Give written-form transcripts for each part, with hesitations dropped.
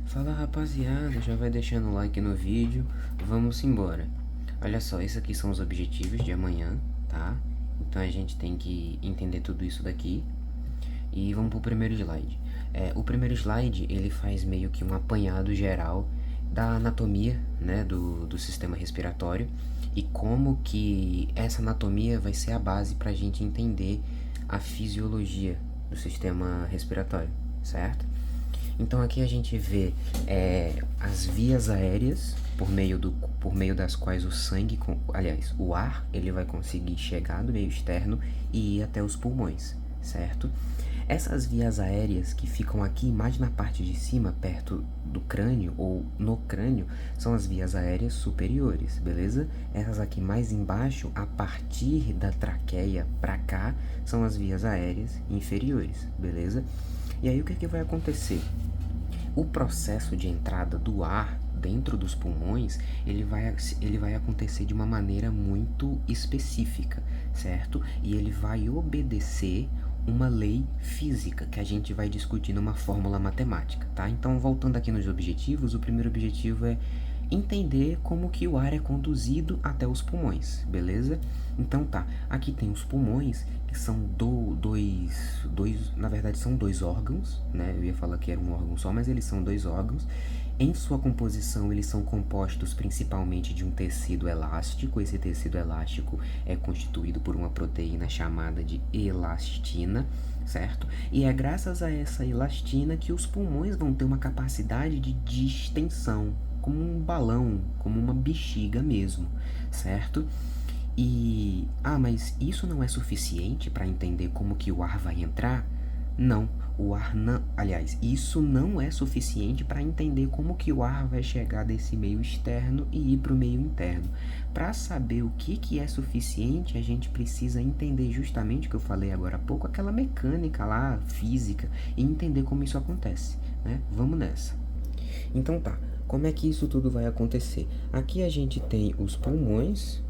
Fala rapaziada, já vai deixando o like no vídeo, vamos embora. Olha só, esses aqui são os objetivos de amanhã, tá? Então a gente tem que entender tudo isso daqui. E vamos pro primeiro slide. O primeiro slide, ele faz meio que um apanhado geral da anatomia, né, do sistema respiratório e como que essa anatomia vai ser a base para a gente entender a fisiologia do sistema respiratório, certo? Então aqui a gente vê as vias aéreas por meio das quais o sangue, aliás, o ar, ele vai conseguir chegar do meio externo e ir até os pulmões, certo? Essas vias aéreas que ficam aqui mais na parte de cima, perto do crânio ou no crânio, são as vias aéreas superiores, beleza? Essas aqui mais embaixo, a partir da traqueia para cá, são as vias aéreas inferiores, beleza? E aí o que vai acontecer? O processo de entrada do ar dentro dos pulmões, ele vai acontecer de uma maneira muito específica, certo? E ele vai obedecer uma lei física que a gente vai discutir numa fórmula matemática, tá? Então, voltando aqui nos objetivos, o primeiro objetivo é entender como que o ar é conduzido até os pulmões, beleza? Então tá, aqui tem os pulmões, que são na verdade são dois órgãos, né? Eu ia falar que era um órgão só, mas eles são dois órgãos. Em sua composição, eles são compostos principalmente de um tecido elástico. Esse tecido elástico é constituído por uma proteína chamada de elastina, certo? E é graças a essa elastina que os pulmões vão ter uma capacidade de distensão, como um balão, como uma bexiga mesmo, certo? Mas isso não é suficiente para entender como que o ar vai entrar? Não, o ar não, aliás, isso não é suficiente para entender como que o ar vai chegar desse meio externo e ir para o meio interno. Para saber o que é suficiente, a gente precisa entender justamente o que eu falei agora há pouco, aquela mecânica lá, física, e entender como isso acontece, né? Vamos nessa. Então tá, como é que isso tudo vai acontecer? Aqui a gente tem os pulmões,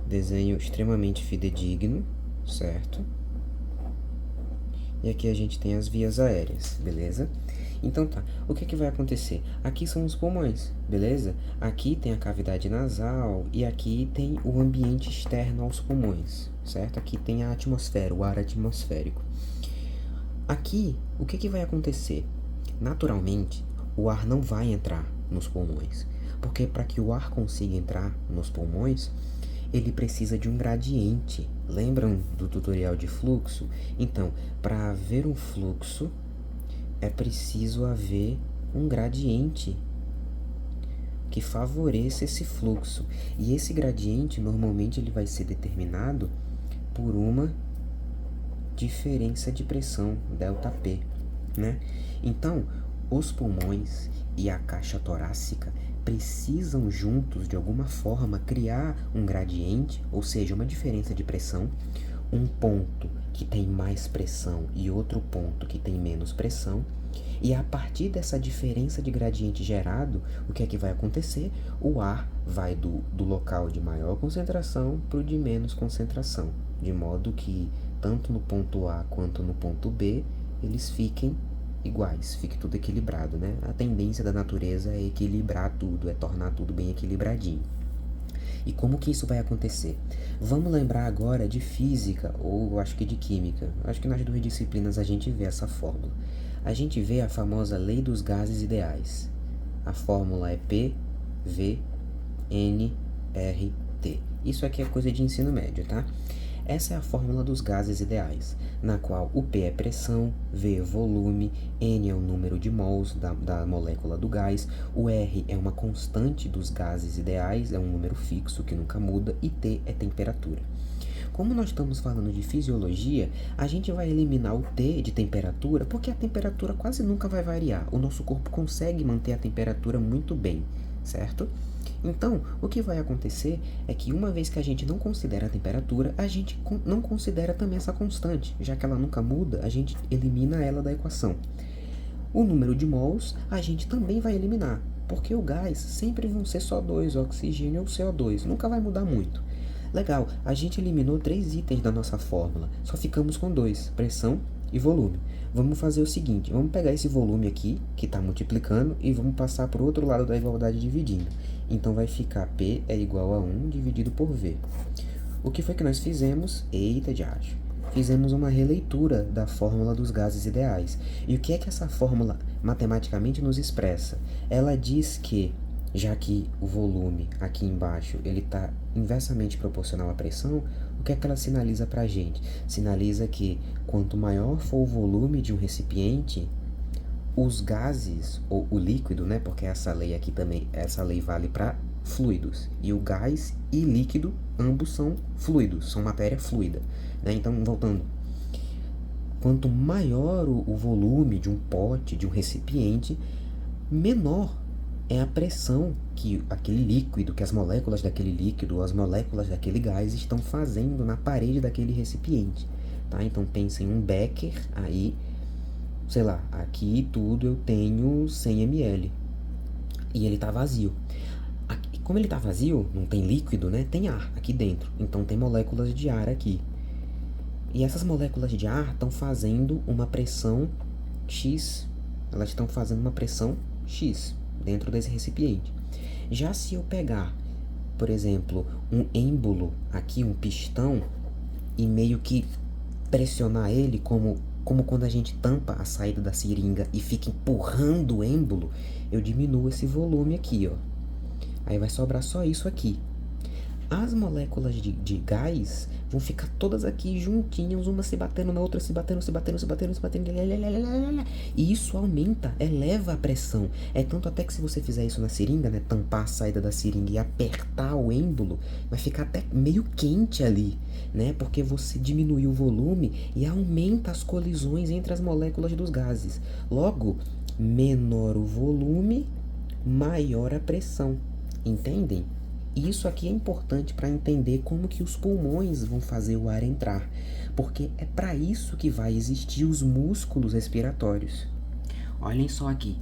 desenho extremamente fidedigno, certo? E aqui a gente tem as vias aéreas, beleza? Então tá, o que vai acontecer? Aqui são os pulmões, beleza? Aqui tem a cavidade nasal e aqui tem o ambiente externo aos pulmões, certo? Aqui tem a atmosfera, o ar atmosférico. Aqui, o que vai acontecer? Naturalmente, o ar não vai entrar nos pulmões, porque para que o ar consiga entrar nos pulmões, ele precisa de um gradiente. Lembram do tutorial de fluxo? Então, para haver um fluxo, é preciso haver um gradiente que favoreça esse fluxo. E esse gradiente, normalmente, ele vai ser determinado por uma diferença de pressão, ΔP, né? Então, os pulmões e a caixa torácica precisam juntos, de alguma forma, criar um gradiente, ou seja, uma diferença de pressão, um ponto que tem mais pressão e outro ponto que tem menos pressão, e a partir dessa diferença de gradiente gerado, o que é que vai acontecer? O ar vai do local de maior concentração para o de menos concentração, de modo que tanto no ponto A quanto no ponto B, eles fiquem iguais, fique tudo equilibrado, né? A tendência da natureza é equilibrar tudo, é tornar tudo bem equilibradinho. E como que isso vai acontecer? Vamos lembrar agora de física, ou acho que de química. Acho que nas duas disciplinas a gente vê essa fórmula. A gente vê a famosa lei dos gases ideais. A fórmula é PV, N, R, T. Isso aqui é coisa de ensino médio, tá? Essa é a fórmula dos gases ideais, na qual o P é pressão, V é volume, N é o número de mols da molécula do gás, o R é uma constante dos gases ideais, é um número fixo que nunca muda, e T é temperatura. Como nós estamos falando de fisiologia, a gente vai eliminar o T de temperatura, porque a temperatura quase nunca vai variar. O nosso corpo consegue manter a temperatura muito bem, certo? Então, o que vai acontecer é que uma vez que a gente não considera a temperatura, a gente não considera também essa constante. Já que ela nunca muda, a gente elimina ela da equação. O número de mols a gente também vai eliminar, porque o gás sempre vão ser só dois, oxigênio ou CO2, nunca vai mudar muito. Legal, a gente eliminou 3 itens da nossa fórmula, só ficamos com 2, pressão e volume. Vamos fazer o seguinte, vamos pegar esse volume aqui, que está multiplicando, e vamos passar para o outro lado da igualdade dividindo. Então vai ficar P é igual a 1 dividido por V. O que foi que nós fizemos? Eita de acho. Fizemos uma releitura da fórmula dos gases ideais. E o que é que essa fórmula matematicamente nos expressa? Ela diz que, já que o volume aqui embaixo ele está inversamente proporcional à pressão, o que é que ela sinaliza para a gente? Sinaliza que quanto maior for o volume de um recipiente, os gases, ou o líquido, né? Porque essa lei aqui também, essa lei vale para fluidos. E o gás e líquido, ambos são fluidos, são matéria fluida. Né? Então, voltando. Quanto maior o volume de um pote, de um recipiente, menor é a pressão que aquele líquido, que as moléculas daquele líquido, as moléculas daquele gás estão fazendo na parede daquele recipiente. Tá? Então, pensa em um becker aí, sei lá, aqui tudo eu tenho 100 ml e ele está vazio. Aqui, como ele está vazio, não tem líquido, né? Tem ar aqui dentro, então tem moléculas de ar aqui. E essas moléculas de ar estão fazendo uma pressão X, elas estão fazendo uma pressão X dentro desse recipiente. Já se eu pegar, por exemplo, um êmbolo aqui, um pistão, e meio que pressionar ele como quando a gente tampa a saída da seringa e fica empurrando o êmbolo, eu diminuo esse volume aqui, ó. Aí vai sobrar só isso aqui. As moléculas de gás vão ficar todas aqui juntinhas, uma se batendo na outra, se batendo. E isso aumenta, eleva a pressão. É tanto até que se você fizer isso na seringa, né, tampar a saída da seringa e apertar o êmbolo, vai ficar até meio quente ali, né, porque você diminuiu o volume e aumenta as colisões entre as moléculas dos gases. Logo, menor o volume, maior a pressão. Entendem? Isso aqui é importante para entender como que os pulmões vão fazer o ar entrar, porque é para isso que vai existir os músculos respiratórios. Olhem só aqui,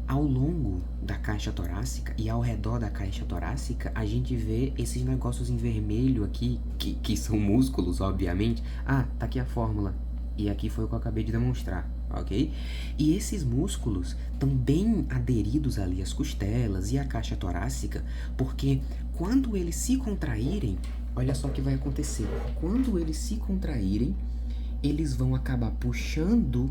ao longo da caixa torácica e ao redor da caixa torácica, a gente vê esses negócios em vermelho aqui, que são músculos, obviamente. Ah, tá aqui a fórmula, e aqui foi o que eu acabei de demonstrar. Ok? E esses músculos estão bem aderidos ali às costelas e à caixa torácica, porque quando eles se contraírem, olha só o que vai acontecer. Quando eles se contraírem, eles vão acabar puxando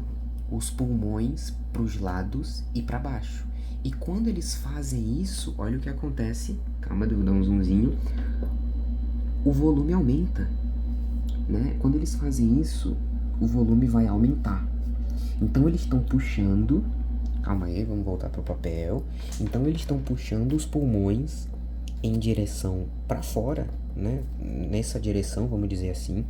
os pulmões para os lados e para baixo. E quando eles fazem isso, olha o que acontece. Calma, eu vou dar um zoomzinho. O volume aumenta, né? Quando eles fazem isso, o volume vai aumentar. Então eles estão puxando, calma aí, vamos voltar para o papel. Então eles estão puxando os pulmões em direção para fora, né? Nessa direção, vamos dizer assim.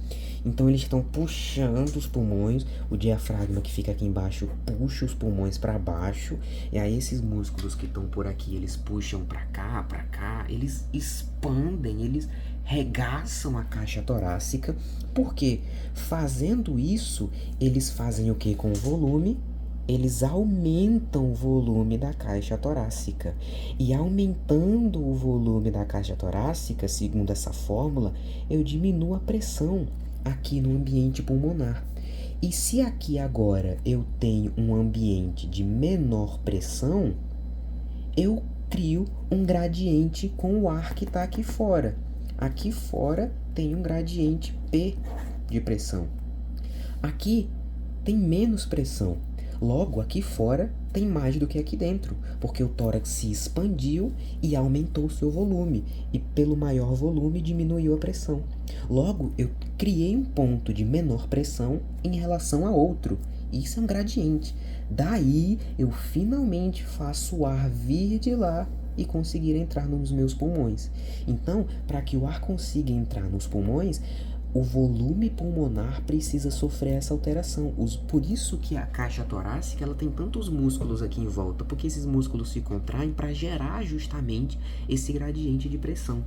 Então eles estão puxando os pulmões, o diafragma que fica aqui embaixo puxa os pulmões para baixo, e aí esses músculos que estão por aqui, eles puxam para cá, eles expandem, eles regaçam a caixa torácica. Porque fazendo isso, eles fazem o que com o volume? Eles aumentam o volume da caixa torácica. E aumentando o volume da caixa torácica, segundo essa fórmula, eu diminuo a pressão aqui no ambiente pulmonar. E se aqui agora eu tenho um ambiente de menor pressão, eu crio um gradiente com o ar que está aqui fora. Aqui fora tem um gradiente P de pressão. Aqui tem menos pressão. Logo, aqui fora tem mais do que aqui dentro, porque o tórax se expandiu e aumentou o seu volume, e pelo maior volume diminuiu a pressão. Logo, eu criei um ponto de menor pressão em relação a outro. Isso é um gradiente. Daí, eu finalmente faço o ar vir de lá e conseguir entrar nos meus pulmões. Então, para que o ar consiga entrar nos pulmões, o volume pulmonar precisa sofrer essa alteração. Por isso que a caixa torácica ela tem tantos músculos aqui em volta, porque esses músculos se contraem para gerar justamente esse gradiente de pressão.